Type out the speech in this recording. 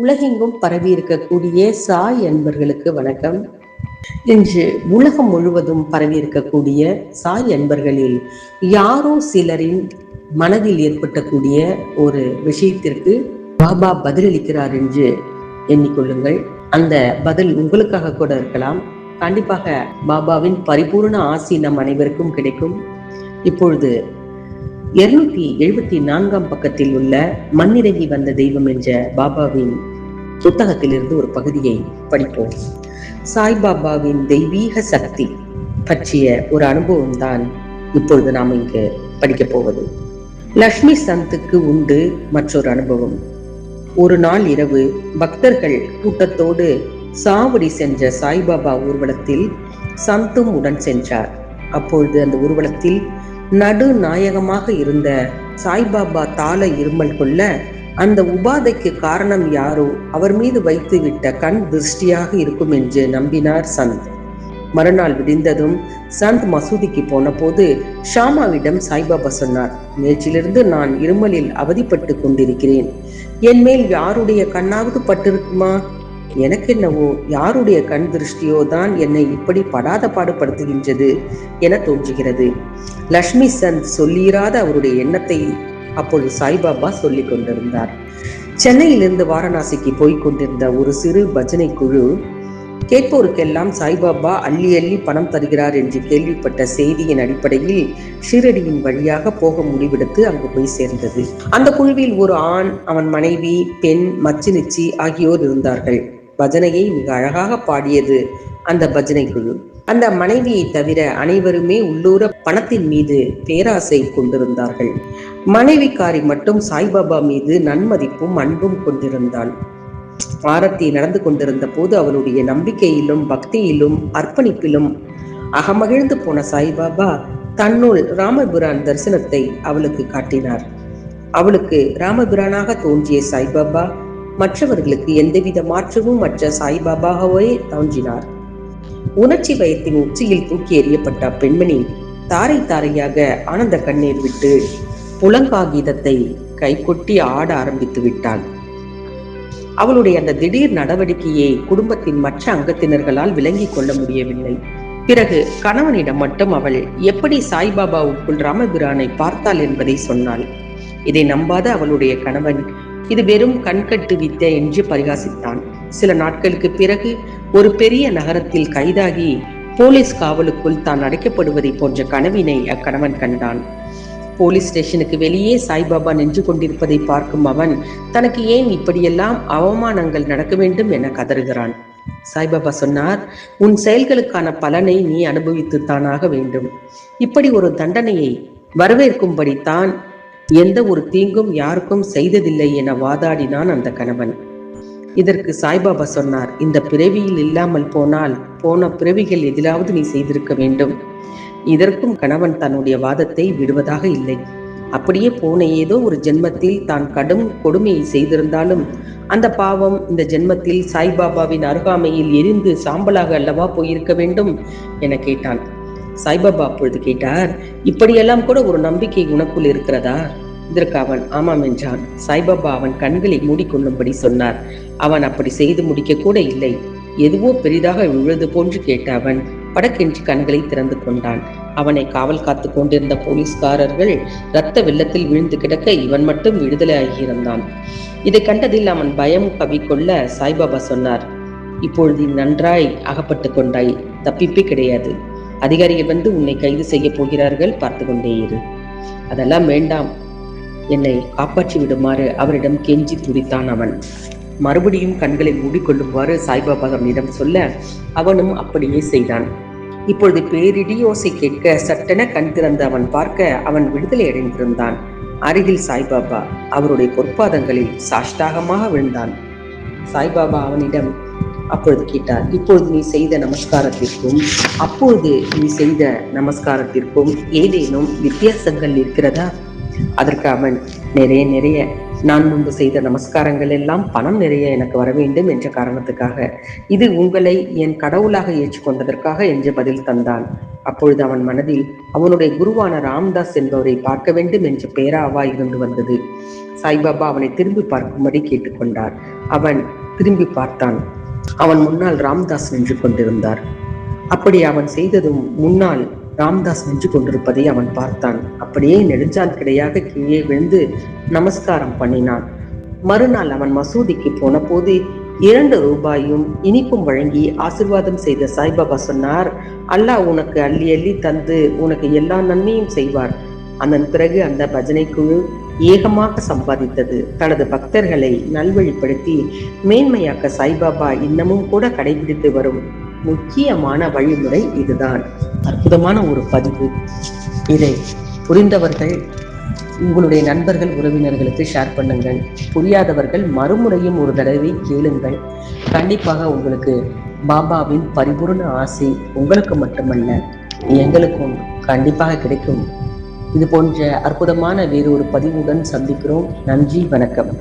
உலகெங்கும் பரவி இருக்கக்கூடிய சாய் அன்பர்களுக்கு வணக்கம். இன்று உலகம் முழுவதும் பரவி இருக்கக்கூடிய சாய் அன்பர்களில் யாரோ சிலரின் மனதில் ஏற்பட்டக்கூடிய ஒரு விஷயத்திற்கு பாபா பதிலளிக்கிறார் என்று எண்ணிக்கொள்ளுங்கள். அந்த பதில் உங்களுக்காக கூட இருக்கலாம். கண்டிப்பாக பாபாவின் பரிபூர்ண ஆசி நம் அனைவருக்கும் கிடைக்கும். இப்பொழுது 274 பக்கத்தில் உள்ள மண்ணிறங்கி வந்த தெய்வம் என்ற பாபாவின் புத்தகத்திலிருந்து ஒரு பகுதியை படிப்போம். சாய்பாபாவின் தெய்வீக சக்தி பற்றிய ஒரு அனுபவம் தான் இப்பொழுது நாம் இங்கு படிக்க போவது. லக்ஷ்மி சந்துக்கு உண்டு மற்றொரு அனுபவம். ஒரு நாள் இரவு பக்தர்கள் கூட்டத்தோடு சாவடி சென்ற சாய்பாபா ஊர்வலத்தில் சந்தும் உடன் சென்றார். அப்பொழுது அந்த ஊர்வலத்தில் நடுநாயகமாக இருந்த சாய்பாபா தாள இருமல் கொள்ள அந்த உபாதைக்கு காரணம் யாரோ அவர் மீது வைத்து விட்ட கண் திருஷ்டியாக இருக்கும் என்று நம்பினார் சந்த். மறுநாள் விடிந்ததும் சந்த் மசூதிக்கு போன போது ஷாமாவிடம் சாய்பாபா சொன்னார், நேற்றிலிருந்து நான் இருமலில் அவதிப்பட்டு கொண்டிருக்கிறேன். என் மேல் யாருடைய கண்ணாவது பட்டிருக்குமா? எனக்கு என்னவோ யாருடைய கண் திருஷ்டியோ தான் என்னை இப்படி படாத பாடுபடுத்துகின்றது என தோன்றுகிறது. லக்ஷ்மி சந்த் சொல்லிராத அவருடைய எண்ணத்தை அப்பொழுது சாய்பாபா சொல்லிக் கொண்டிருந்தார். சென்னையிலிருந்து வாரணாசிக்கு போய்க் கொண்டிருந்த ஒரு சிறு பஜனை குழு கேட்போருக்கெல்லாம் சாய்பாபா அள்ளி அள்ளி பணம் தருகிறார் என்று கேள்விப்பட்ட செய்தியின் அடிப்படையில் ஷீரடியின் வழியாக போக முடிவெடுத்து அங்கு போய் சேர்ந்தது. அந்த குழுவில் ஒரு ஆண், அவன் மனைவி, பெண், மச்சினிச்சி ஆகியோர் இருந்தார்கள். பஜனையை மிக அழகாக பாடியது அந்த பஜனை குழு. அந்த மனைவியை தவிர அனைவருமே உள்ளூர பணத்தின் மீது பேராசை கொண்டிருந்தார்கள். மனைவிக்காரி மட்டும் சாய்பாபா மீது நன்மதிப்பும் அன்பும் கொண்டிருந்தாள். ஆரத்தி நடந்து கொண்டிருந்த போது அவளுடைய நம்பிக்கையிலும் பக்தியிலும் அர்ப்பணிப்பிலும் அகமகிழ்ந்து போன சாய்பாபா தன்னுள் ராமபிரான் தரிசனத்தை அவளுக்கு காட்டினார். அவளுக்கு ராமபிரானாக தோன்றிய சாய்பாபா மற்றவர்களுக்கு எந்தவித மாற்றமும் மற்ற சாய்பாபாகவே தோன்றினார். உணர்ச்சி பயத்தின் உச்சியில் தூக்கி எறியப்பட்ட பெண்மணி தாரை தாரையாக ஆனந்த கண்ணீர் விட்டு புலங்காகிதத்தை கைகொட்டி ஆட ஆரம்பித்து விட்டாள். அவளுடைய அந்த திடீர் நடவடிக்கையை குடும்பத்தின் மற்ற அங்கத்தினர்களால் விளங்கிக் கொள்ள முடியவில்லை. பிறகு கணவனிடம் மட்டும் அவள் எப்படி சாய்பாபாவுக்குள் ராமபிரானை பார்த்தாள் என்பதை சொன்னாள். இதை நம்பாத அவளுடைய கணவன் இது வெறும் கண்கட்டு வித்தை என்று பரிகாசித்தான். சில நாட்களுக்கு பிறகு ஒரு பெரிய நகரத்தில் கைதாகி போலீஸ் காவலுக்குள் தான் அடைக்கப்படுவதை போன்ற கனவினை அக்கணவன் கண்டான். போலீஸ் ஸ்டேஷனுக்கு வெளியே சாய்பாபா நின்று கொண்டிருப்பதை பார்க்கும் அவன் தனக்கு ஏன் இப்படியெல்லாம் அவமானங்கள் நடக்க வேண்டும் என கதறுகிறான். சாய்பாபா சொன்னார், உன் செயல்களுக்கான பலனை நீ அனுபவித்துத்தானாக வேண்டும். இப்படி ஒரு தண்டனையை வரவேற்கும்படித்தான் எந்த ஒரு தீங்கும் யாருக்கும் செய்ததில்லை என வாதாடினான் அந்த கணவன். இதற்கு சாய்பாபா சொன்னார், இந்த பிறவியில் இல்லாமல் போனால் போன பிறவிகள் எதிலாவது நீ செய்திருக்க வேண்டும். இதற்கும் கணவன் தன்னுடைய வாதத்தை விடுவதாக இல்லை. அப்படியே போன ஏதோ ஒரு ஜென்மத்தில் தான் கடும் கொடுமையை செய்திருந்தாலும் அந்த பாவம் இந்த ஜென்மத்தில் சாய்பாபாவின் அருகாமையில் எரிந்து சாம்பலாக அல்லவா போயிருக்க வேண்டும் என கேட்டான். சாய்பாபா அப்பொழுது கேட்டார், இப்படியெல்லாம் கூட ஒரு நம்பிக்கை உனக்குள் இருக்கிறதா? இதற்கு அவன் ஆமாம் என்றான். சாய்பாபா அவன் கண்களை மூடிக்கொள்ளும்படி சொன்னார். அவன் அப்படி செய்து முடிக்க கூட இல்லை. எதுவோ பெரிதாக விழுது போன்று கேட்ட அவன் படக்கென்று கண்களை திறந்து கொண்டான். அவனை காவல் காத்து கொண்டிருந்த போலீஸ்காரர்கள் இரத்த வெள்ளத்தில் விழுந்து கிடக்க இவன் மட்டும் விடுதலை ஆகியிருந்தான். இதை கண்டதில் அவன் பயம் கவிக்கொள்ள சாய்பாபா சொன்னார், இப்பொழுது நன்றாய் அகப்பட்டு கொண்டாய், தப்பிப்பே கிடையாது. அதிகாரிகள் வந்து உன்னை கைது செய்ய போகிறார்கள், பார்த்து கொண்டே இரு. அதெல்லாம் வேண்டாம், என்னை காப்பாற்றி விடுமாறு அவரிடம் கெஞ்சி துடித்தான் அவன். மறுபடியும் கண்களை மூடிக்கொள்ளுமாறு சாய்பாபா அவனிடம் சொல்ல அவனும் அப்படியே செய்தான். இப்பொழுது பேரிடியோசை கேட்க சட்டென கண் திறந்து அவன் பார்க்க அவன் விடுதலை அடைந்திருந்தான். அருகில் சாய்பாபா அவருடைய பொற்பாதங்களில் சாஷ்டாகமாக விழுந்தான். சாய்பாபா அவனிடம் அப்பொழுது கேட்டார், இப்பொழுது நீ செய்த நமஸ்காரத்திற்கும் அப்பொழுது நீ செய்த நமஸ்காரத்திற்கும் ஏதேனும் வித்தியாசங்கள் இருக்கிறதா? அதற்கு அவன், நிறைய நான் முன்பு செய்த நமஸ்காரங்கள் எல்லாம் பணம் நிறைய எனக்கு வர வேண்டும் என்ற காரணத்துக்காக, இது உங்களை என் கடவுளாக ஏற்றுக்கொண்டதற்காக என்று பதில் தந்தான். அப்பொழுது அவன் மனதில் அவனுடைய குருவான ராம்தாஸ் என்பவரை பார்க்க வேண்டும் என்ற பேராவா இருந்து வந்தது. சாய்பாபா அவனை திரும்பி பார்க்கும்படி கேட்டுக்கொண்டார். அவன் திரும்பி பார்த்தான். அவன் முன்னால் ராம்தாஸ் நின்று கொண்டிருந்தார். அப்படி அவன் செய்ததும் முன்னால் ராம்தாஸ் நின்று கொண்டிருப்பதை அவன் பார்த்தான். அப்படியே நெடுஞ்சான் கிடையாக கீழே விழுந்து நமஸ்காரம் பண்ணினான். மறுநாள் அவன் மசூதிக்கு போன போது 2 ரூபாயும் இனிப்பும் வழங்கி ஆசிர்வாதம் செய்த சாய்பாபா சொன்னார், அல்லாஹ் உனக்கு அள்ளி அள்ளி தந்து உனக்கு எல்லா நன்மையும் செய்வார். அதன் பிறகு அந்த பஜனை குழு ஏகமாக சம்பாதித்தது. தனது பக்தர்களை நல்வழிப்படுத்தி மேன்மையாக்க சாய்பாபா இன்னமும் கூட கடைபிடித்து வரும் முக்கியமான வழிமுறை இதுதான். அற்புதமான ஒரு பதிவு. இதை புரிந்தவர்கள் உங்களுடைய நண்பர்கள் உறவினர்களுக்கு ஷேர் பண்ணுங்கள். புரியாதவர்கள் மறுமுறையும் ஒரு தடவை கேளுங்கள். கண்டிப்பாக உங்களுக்கு பாபாவின் பரிபூர்ண ஆசை உங்களுக்கு மட்டுமல்ல எங்களுக்கும் கண்டிப்பாக கிடைக்கும். இது போன்ற அற்புதமான வேறு ஒரு பதிவுடன் சந்திக்கிறோம். நன்றி, வணக்கம்.